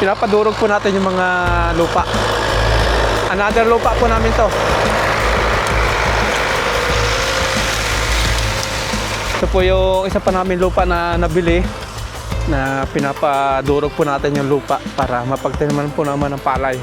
pinapadurog po natin yung mga lupa. Another lupa po namin to. Ito po yung isa pa namin lupa na nabili, na pinapadurog po natin yung lupa para mapagtaniman po naman ng palay.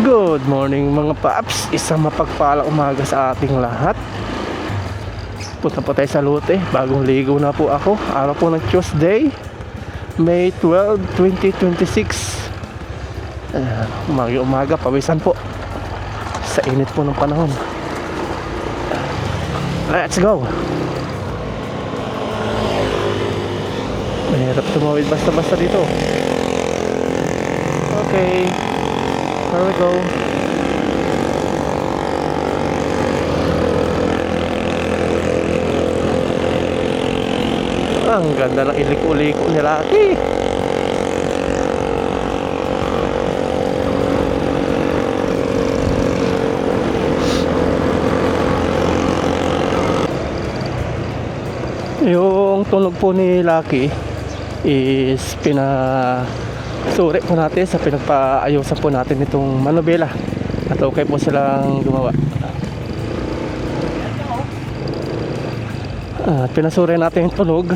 Good morning mga paps, isang mapagpalang umaga sa ating lahat. Punta po tayo sa lote, bagong ligo na po ako. Araw po ng Tuesday, May 12, 2026. Umaga, pawisan po sa init po ng panahon. Let's go. Mahirap tumawid basta-basta dito. Okay, here we go. Ang ganda ng iliko-liko nila. Yung tunog po ni Lucky is pinasuri po natin sa pinagpaayusan po natin itong manobela at okay po silang gumawa. Pinasuri natin yung tunog.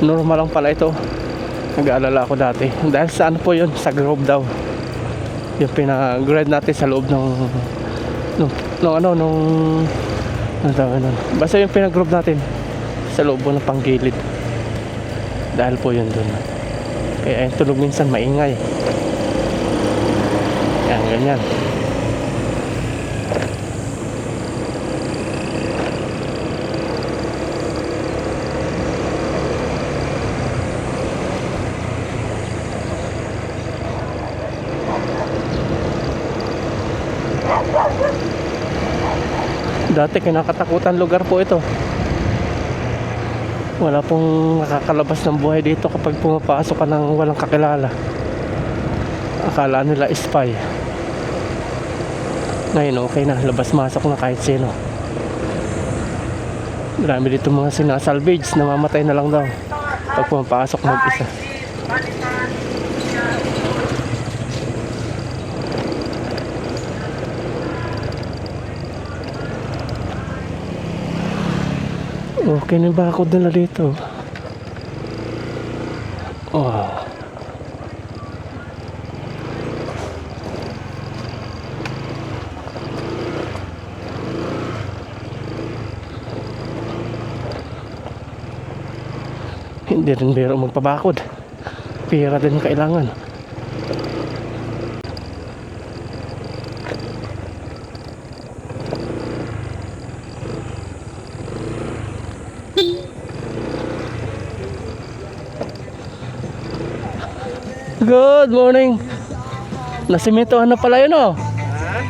Normal lang pala ito. Nag-aalala ako dati dahil sa ano po yun, sa grove daw yung pinag-grind natin sa loob nung basta yung pinag-grove natin sa loob ng panggilid, dahil po yun dun. Kaya yung tunog minsan maingay. Yan, ganyan. Dati kinakatakutan lugar po ito. Wala pong nakakalabas ng buhay dito kapag pumapasok ka ng walang kakilala. Akala nila spy. Ngayon okay na, labas-masok na kahit sino. Marami dito mga sinasalvage, namamatay na lang daw pag pumapasok mag-isa. Okay na ba ako dala dito? Oh. Hindi rin biro magpabakod. Pira din kailangan. Good morning. Nasimentohan na pala yun, oh.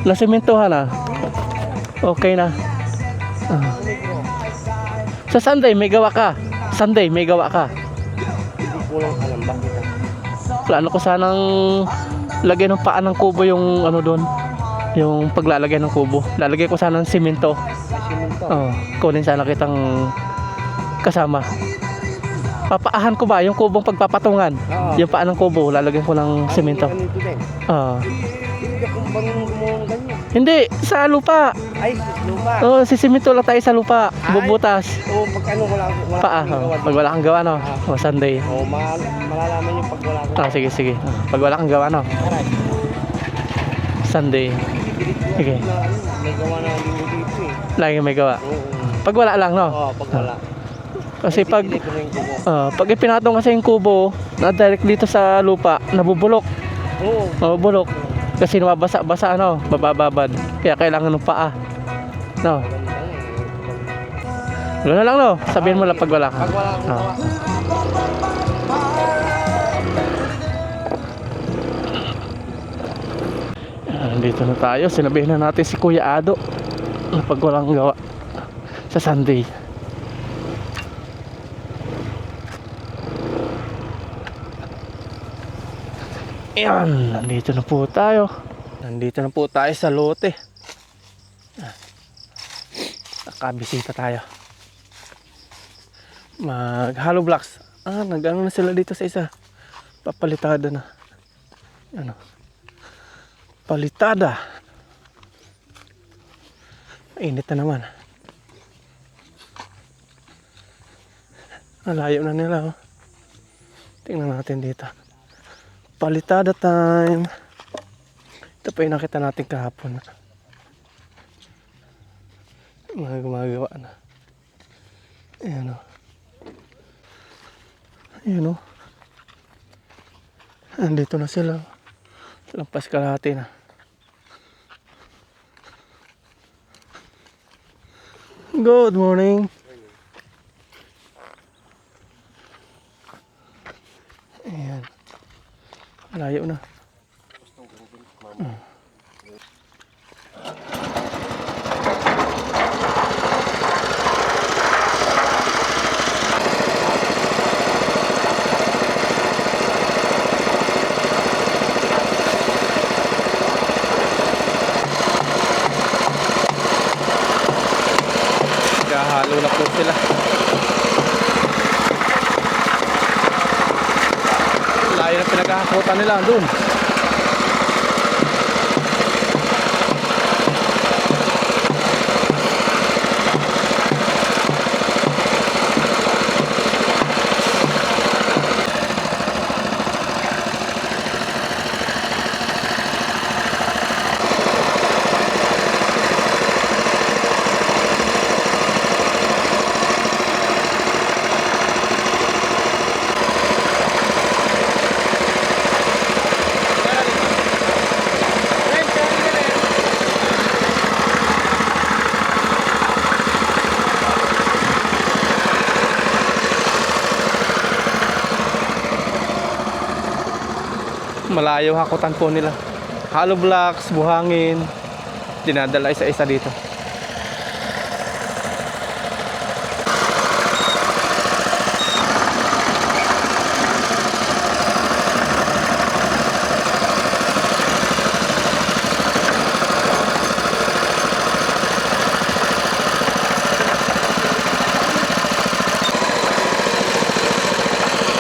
Nasimentohan na. Okay na. Sa Sunday may gawa ka. Sunday may gawa ka. Kulang alam bakit. Plano ko sanang lagyan ng paa ng kubo yung ano doon. Yung paglalagay ng kubo. Lalagay ko sana ng simento. Oh, kunin sana kitang kasama. Papaahan ko ba yung kubong pagpapatungan? Oo. Yung paa ng kubo, lalagyan ko ng semento. Hindi, sa lupa. Ay, lupa. Oh, sisimento lang tayo sa lupa. Bubutas. Oo, pag ano, wala Paa. Pag wala kang gawa, no? O, Sunday. Oo, malalaman yung pag wala ko. Sige. Pag wala kang gawa, no? Sunday. Sige. May gawa na dito eh. Lagi may gawa. Oo. Pag wala lang, no? Oo, pag wala. Kasi pag ipinatong kasi yung kubo na direct dito sa lupa, nabubulok. Oo. Mabubulok. Kasi mababasa-basa, ano, babababad. Kaya kailangan ng paa. No? Gano'n lang, no? Sabihin mo lang pag wala ka. Pag wala ko gawa. Dito na tayo. Sinabihin na natin si Kuya Ado na pag walang gawa sa Sunday. Ayan, nandito na po tayo sa lote. Nakabisita tayo. Mag hollow blocks. Nag-ano na sila dito sa isa. Papalitada na. Ano? Palitada. Mainit na naman. Layo na nila, oh. Tingnan natin dito. Palitada time. Ito pa yung nakita natin kahapon. Mga gumagawa na. Ayan, oh. Ayan, oh. Andito na sila. Lampas kalahati na. Good morning. Ayan. Layo na. Halo na po sila. Layo na pinagkakakutan nila doon. Malayo hakutan po nila. Hollow blocks, buhangin. Dinadala isa-isa dito.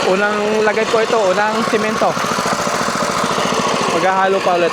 Unang lagay po ito, unang simento. Maghahalo pa ulit.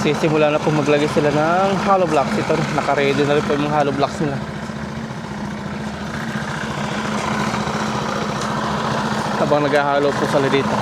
Sisimula na po maglagay sila ng hollow blocks. Ito, naka-ready na rin po yung mga hollow blocks nila. Habang naghahalo po sila dito.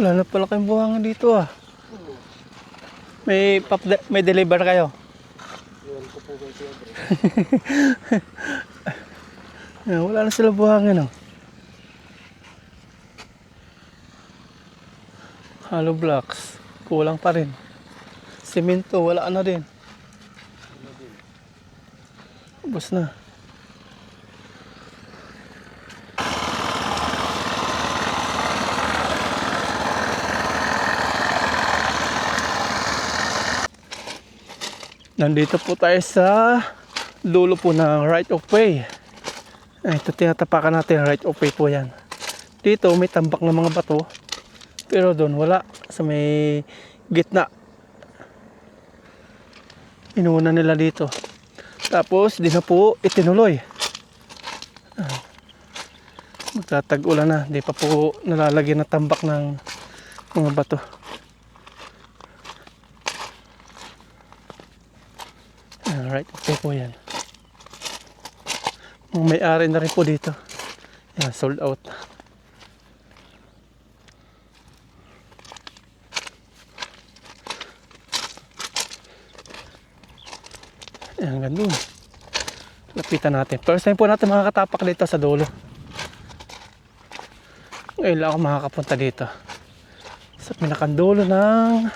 Wala na pala kayong buhangan dito ah. May deliver kayo? Yun ko po kay Kuya Dre. Wala na sila buhangin oh. Hollow blocks. Kulang pa rin. Semento, wala na din. Ubus na. Nandito po tayo sa dulo po ng right of way. Ay, ito tinatapakan natin, right of way po yan. Dito may tambak ng mga bato. Pero doon wala. Sa may gitna. Inuuna nila dito. Tapos di na po itinuloy. Magtatag-ulan na. Di pa po nalalagyan ng tambak ng mga bato. Right, okay po yan. May-ari na rin po dito. Yan, sold out. Yan, gandun. Lapitan natin. First time po natin makakatapak dito sa dulo. Ngayon lang ako makakapunta dito. Sa pinakandulo ng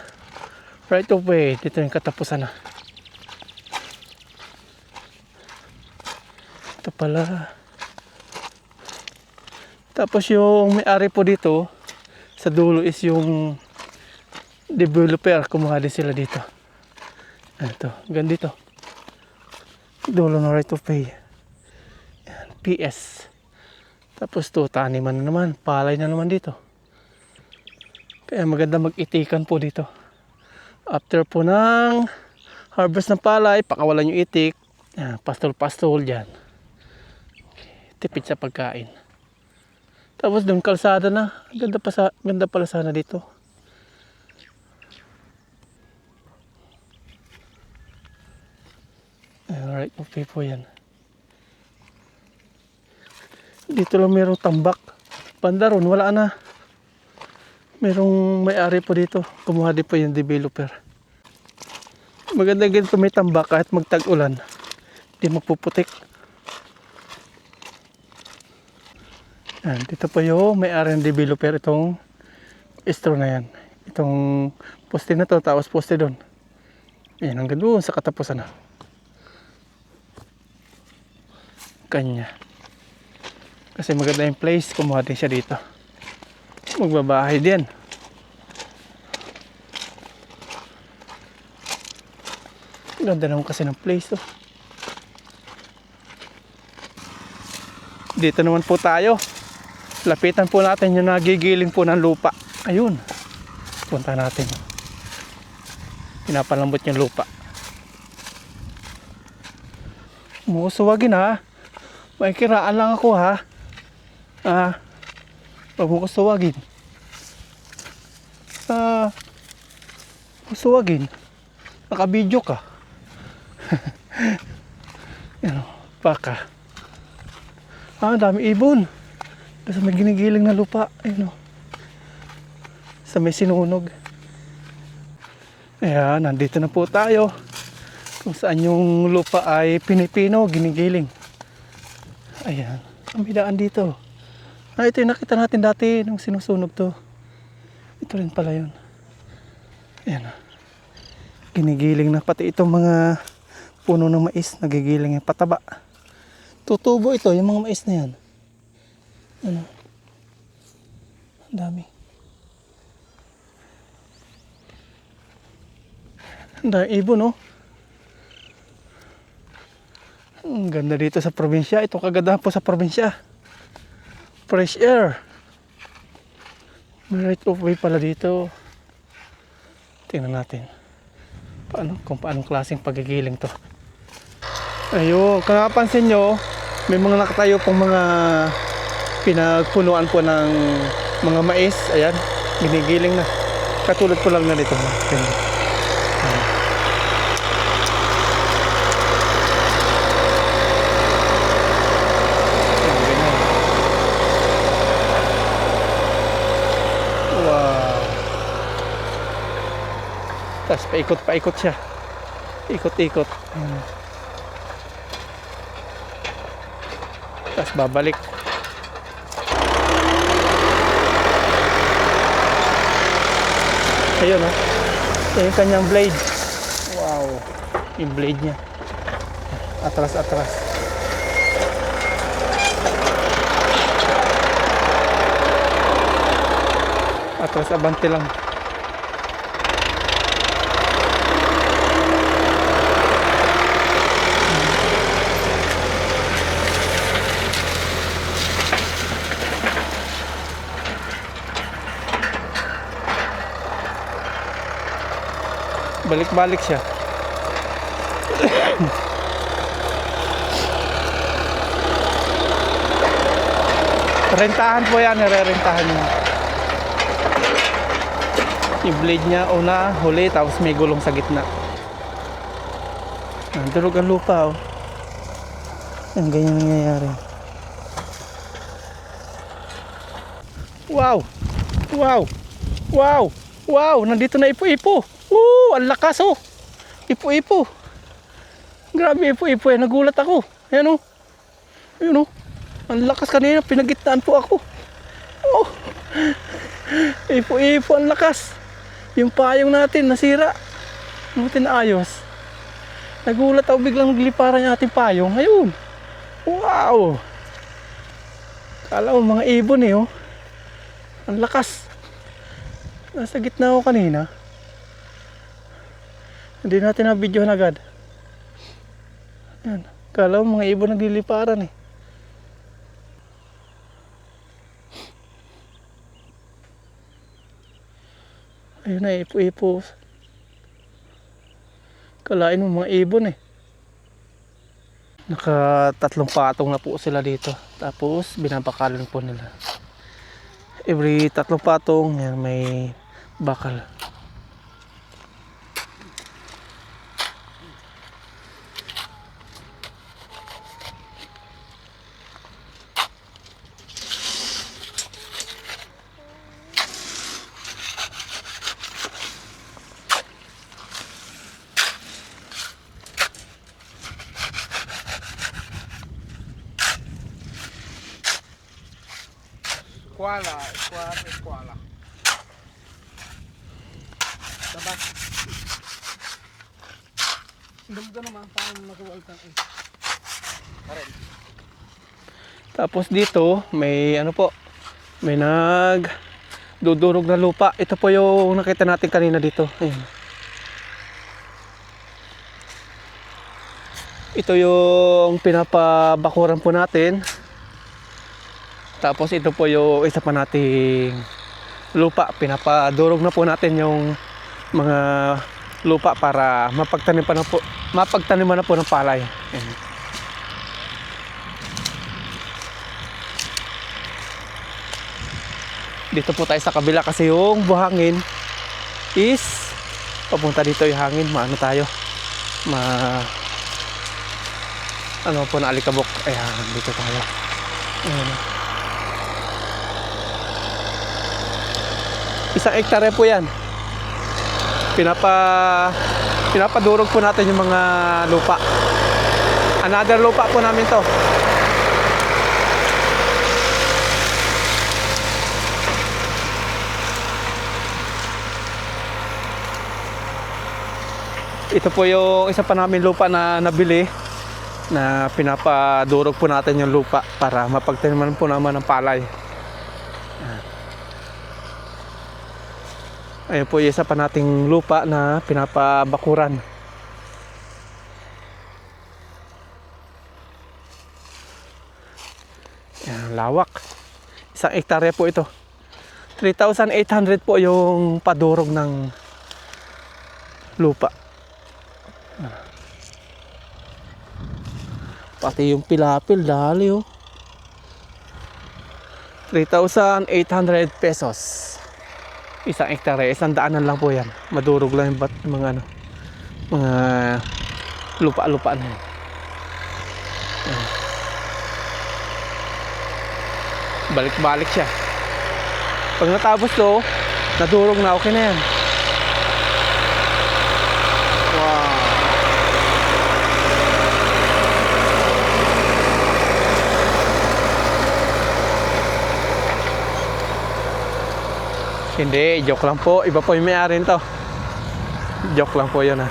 right of way. Dito yung katapusan na. Ito pala. Tapos yung may-ari po dito sa dulo is yung developer. Kumuha din sila dito. Ito, gandito. Dulo ng right of way. Yan, PS. Tapos to, taniman na naman. Palay na naman dito. Kaya maganda mag-itikan po dito. After po ng harvest ng palay, pakawalan yung itik. Yan, pastol-pastol dyan. Tipid sa pagkain. Tapos doon kalsada na. Ganda pala sana dito. Alright, okay po yan. Dito lang merong tambak. Banda ron, wala na. Merong may-ari po dito. Kumuha din po yung developer. Maganda ganito may tambak kahit magtag-ulan. Hindi magpuputik. Yan, dito po yung may-ari ng developer itong istro na yan. Itong poste na to, tapos poste doon. Yan, hanggang doon sa katapusan na. Kanya. Kasi maganda yung place, kumuha din siya dito. Magbabahay din. Ganda naman kasi ng place to. Dito naman po tayo. Lapitan po natin yung nagigiling po ng lupa. Ayun. Punta natin. Pinapalambot yung lupa. Mukusuwagin ha. May kiraan lang ako ha. Huwag mo kusuwagin. Kusuwagin. Nakabidyo ka. Yan o. Baka. Dami ibon. Sa may ginigiling na lupa. Ayun o. Sa may sinunog. Ayan, nandito na po tayo. Kung saan yung lupa ay pinipino, ginigiling. Ayan. Ang bidaan dito. Ito yung nakita natin dati nung sinusunog to. Ito rin pala yun. Ayan. Ginigiling na pati itong mga puno ng mais. Nagigiling yung pataba. Tutubo ito, yung mga mais na yan. Ano? Ang dami. Ang dami ibon, no? Ang ganda dito sa probinsya. Ito kagandahan po sa probinsya. Fresh air. May right of way pala dito. Tingnan natin. Kung paanong klaseng pagigiling to. Ayun, kung nakapansin nyo, may mga nakatayo pong mga pinagpunuan po ng mga mais. Ayan, ginigiling na. Katulad po lang na dito. Wow. Tapos paikot siya. Ikot-ikot. Ayan. Tapos babalik. Ayun oh. Ito yung kanyang blade. Wow. Yung blade niya. Atras. Atras abante lang. Balik-balik siya. Rentahan po yan, nire-rentahan niya. Yung blade niya, una, huli, tapos may gulong sa gitna. Durog ang lupa, oh. Ang ganyan nangyayari. Wow! Wow! Wow! Wow! Nandito na ipo-ipo! Ang lakas, oh! Ipo-ipo! Grabe, ipo-ipo eh. Nagulat ako. Ayan, oh. Ayan, oh. Ang lakas kanina. Pinagitnaan po ako. Oh! Ipo-ipo, ang lakas. Yung payong natin, nasira. Buti na ayos. Nagulat ako, biglang nagliparan yung ating payong. Ayun! Wow! Kala mo mga ibon eh, oh. Ang lakas. Nasa gitna ako kanina. Hindi natin na-videohan agad. Yan. Kala mo mga ibon nagliliparan eh. Ayun na, ipo-ipo. Kalain mo mga ibon eh. Naka-3 patong na po sila dito. Tapos binabakalan po nila. Every 3 patong yan, may bakal. Eskwala. Dapat. Dumdo naman, paano nakuwaltan eh. Karen. Tapos dito, may ano po, may dudurog na lupa. Ito po yung nakita natin kanina dito. Ayan. Ito yung pinapabakuran po natin. Tapos ito po yung isa pa nating lupa. Pinapadurog na po natin yung mga lupa para mapagtaniman na po ng palay. Ayan. Dito po tayo sa kabila kasi yung buhangin is papunta dito yung hangin. Maano tayo? Ano po na alikabok. Ayan, dito tayo. Ayan. 1 hektare po yan. Pinapadurog po natin yung mga lupa. Another lupa po namin to. Ito po yung isa pa namin lupa na nabili, na pinapadurog po natin yung lupa para mapagtaniman po naman ng palay. Ayun po yung isa pa nating lupa na pinapabakuran. Yan, lawak. 1 hektare po ito. 3,800 po yung padurog ng lupa. Pati yung pilapil, dali oh. 3,800 pesos. 1 hektare, 100 lang po yan. Madurog lang yung mga mga lupa-lupa na yan. Balik-balik siya. Pag natapos to, nadurog na, okay na yan. Hindi, joke lang po. Iba po yung may-ari nito. Joke lang po yun ha.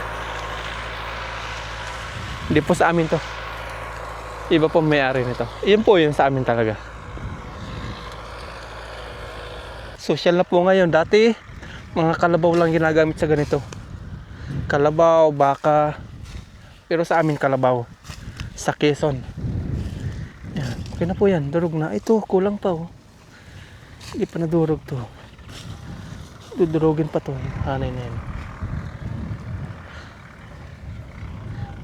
Hindi po sa amin to. Iba po may-ari nito. Iyan po yung sa amin talaga. Social na po ngayon. Dati, mga kalabaw lang ginagamit sa ganito. Kalabaw, baka. Pero sa amin kalabaw. Sa Quezon. Yan. Okay na po yan. Durog na. Ito, kulang pa oh. Hindi pa nadurog to. Dudurogin pa to. Hanay na yan.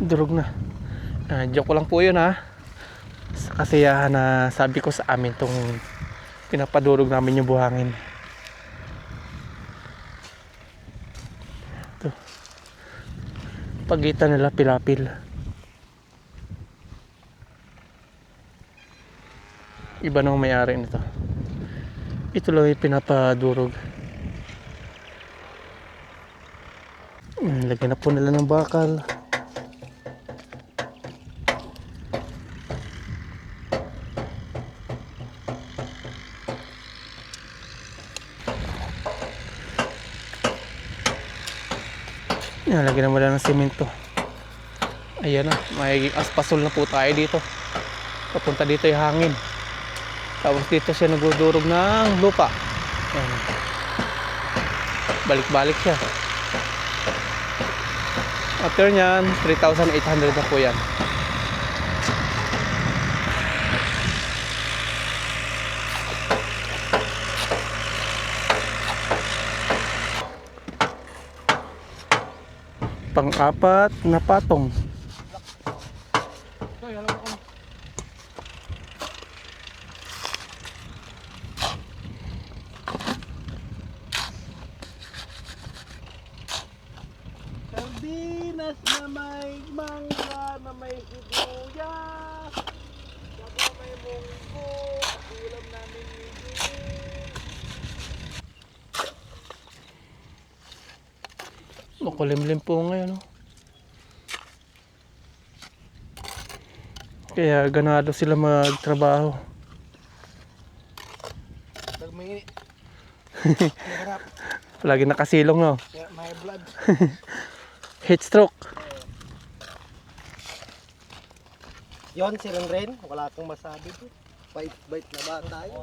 Durog na. Joke lang po yun ha. Sa kasiyahan na sabi ko sa amin tong pinapadurog namin yung buhangin. Ito. Pagitan nila pilapil. Iba nang may-ari nito. Ito lang yung pinapadurog. Lagyan na po nila ng bakal. Yan, lagyan na mula ng simento. Ayan na, magiging aspasol na po tayo dito. Papunta dito yung hangin. Tapos dito siya nagdudurog ng lupa. Ayan. Balik-balik siya. After nyan, 3,800 na po yan. Pang-apat na patong. Ito, alam ko. Sardinas na may mangga na may sibuyas. Saka may munggo. Ulam namin nito. Makulimlim po ngayon, no? Kaya ganado sila magtrabaho. Pag may harap, Palagi nakasilong, no? may blood. Heat stroke. Yon, si Ren, wala kang masabi po. Bait-bait na ba tayo?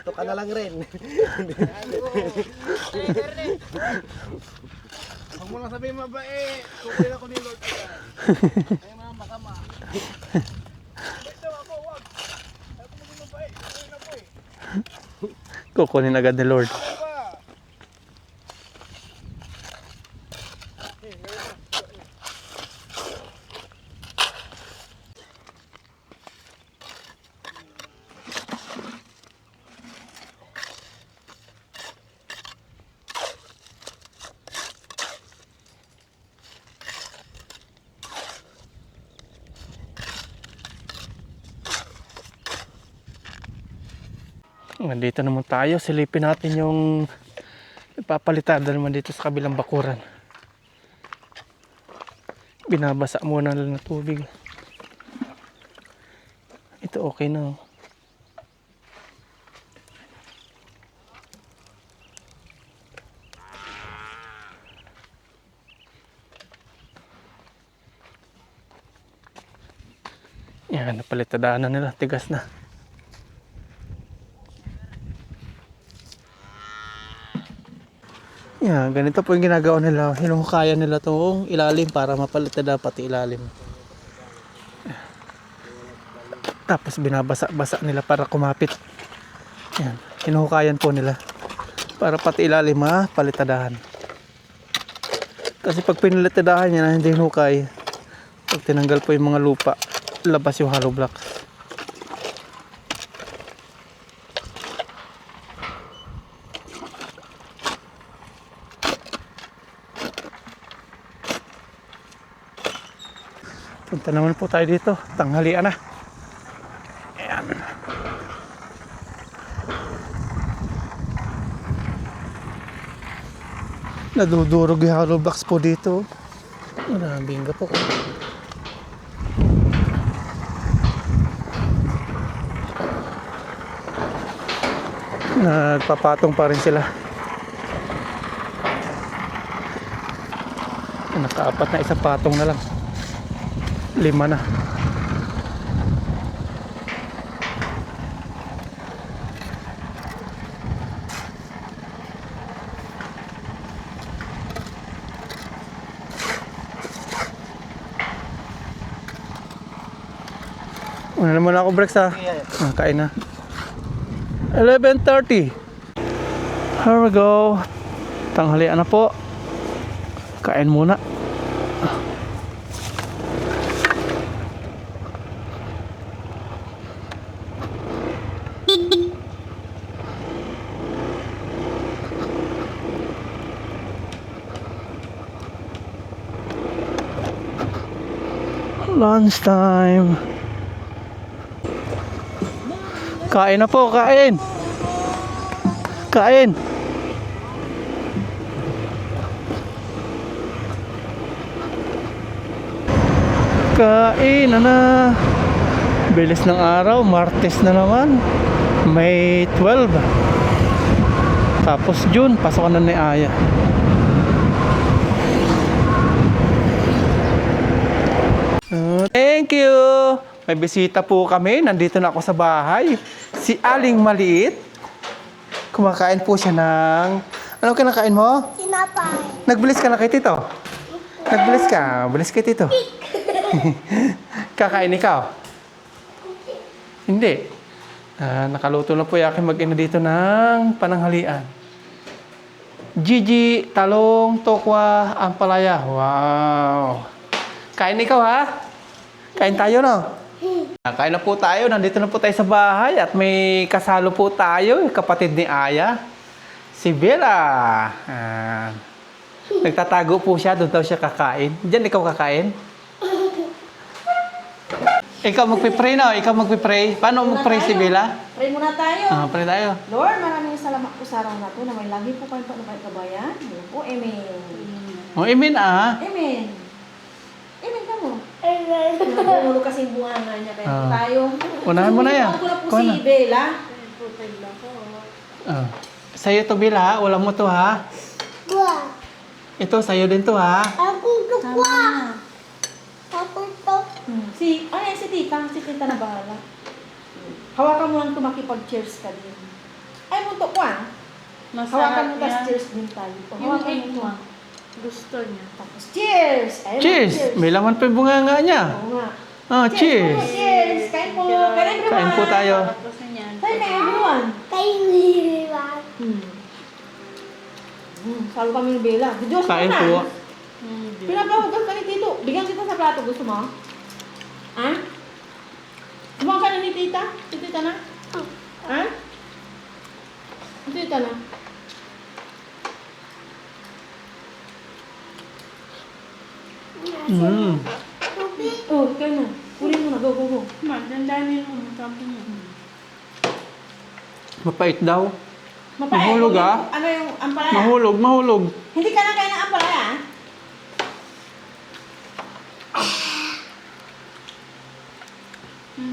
Ito ka na lang rin. Huwag mo lang sabihin mabait. Kukunin ako ni Lord. Ay mga masama. Bait daw ako, wag. Ako maging mabait. Kukunin ako eh. Kukunin agad ni Lord. Ano ba? Nandito naman tayo. Silipin natin yung ipapalitan naman dito sa kabilang bakuran. Binabasa muna lang ng tubig. Ito okay na. Oh. Yan, napalitadaan na nila. Tigas na. Yan, ganito po yung ginagawa nila. Hinuhukayan nila itong ilalim para mapalitada pati ilalim. Tapos binabasa-basa nila para kumapit. Yan, hinuhukayan po nila para pati ilalim mapalitadahan. Kasi pag pinalitadahan yan, hindi hinukay. Pag tinanggal po yung mga lupa, labas yung hollow block. Punta naman po tayo dito. Tanghalian na. Ayan. Nadudurog yung hollow blocks po dito. Maraming po. Nagpapatong pa rin sila. Nakaapat na isang patong na lang. 5 na. Una na muna ako breaks ha. Kain na. 11:30. Here we go. Tanghalian na po. Kain muna. Lunch time. Kain na po, kain. Kain. Kain na. Bilis ng araw, Martes na naman. May 12. Tapos June, pasok na ni Aya. Thank you. May bisita po kami. Nandito na ako sa bahay. Si Aling Maliit. Kumakain po siya ng... Ano kinakain mo? Tinapay. Nagbilis ka na kay Tito? Nagbilis ka? Bilis kay Tito? Kakain ikaw? Hindi. Nakaluto na po yung aking mag-ina dito ng pananghalian. Gigi, talong, tokwa, ampalaya. Wow! Kain ikaw ha? Kain tayo no? Kain na po tayo. Nandito na po tayo sa bahay at may kasalo po tayo. Kapatid ni Aya. Si Bella. Nagtatago po siya. Doon daw siya kakain. Diyan ikaw kakain? Ikaw magpipray na. Ikaw magpipray. Paano magpray si Bella? Pray muna tayo. Pray tayo. Lord, maraming salamat po sa araw na to na may lagi po kayo pa ng kabayan. Amen po, amen. Oh, amen ah. Amen. Amen ka mo. Amen. Nagumulo kasi yung bunga nga niya. Kaya po tayo. Unahan mo na yan. Ako na po Ikaw si na. Bella. Sa'yo to Bella ha. Ulam mo to ha. Ito sa'yo din to ha. Tama. Ano yan si tita? Si tita na bahala. Hawakan mo lang ito makipag-cheers ka din. Ay, muntok ko ah. Hawakan mo tas cheers din tayo. Hawakan mo ito. Gusto niya. Tapos cheers! Ayun, Cheers! May laman pa yung bunganga niya. Oo nga. Cheers! Cheers! Kain po! Kain everyone! Kain po tayo. Tapos niyan. Kain na everyone! Salo kami ng Bella. Diyos Kain na. po. Pinapahugas ka ni Tito. Bigyan kita sa plato. Gusto mo? Ha? Gumawa ka na ni Tita? Si Tita na? Ha? Si Tita na? Oh, kain na. Kunin mo na. Go, go, go. Dandanin mo. Sabi niya. Mapait daw. Mapait. Mahulog, ah. Ano yung ampalaya? Mahulog, mahulog. Hindi ka na kain ng ampalaya, ah?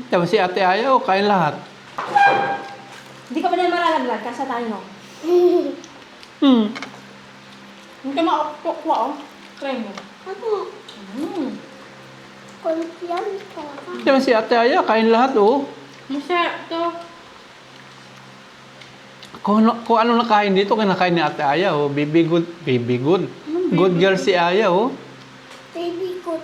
Tapos si Ate Aya, kain lahat. Hindi ka ba na malalaglag? Kasa tayo, no? Hindi ka makukuha, oh. Try mo. Tapos si Ate Aya, kain lahat oh. Masarap to. Kung ano nakain dito, kinakain ni Ate Aya oh. Baby good. Baby good. Good girl si Aya oh. Baby good.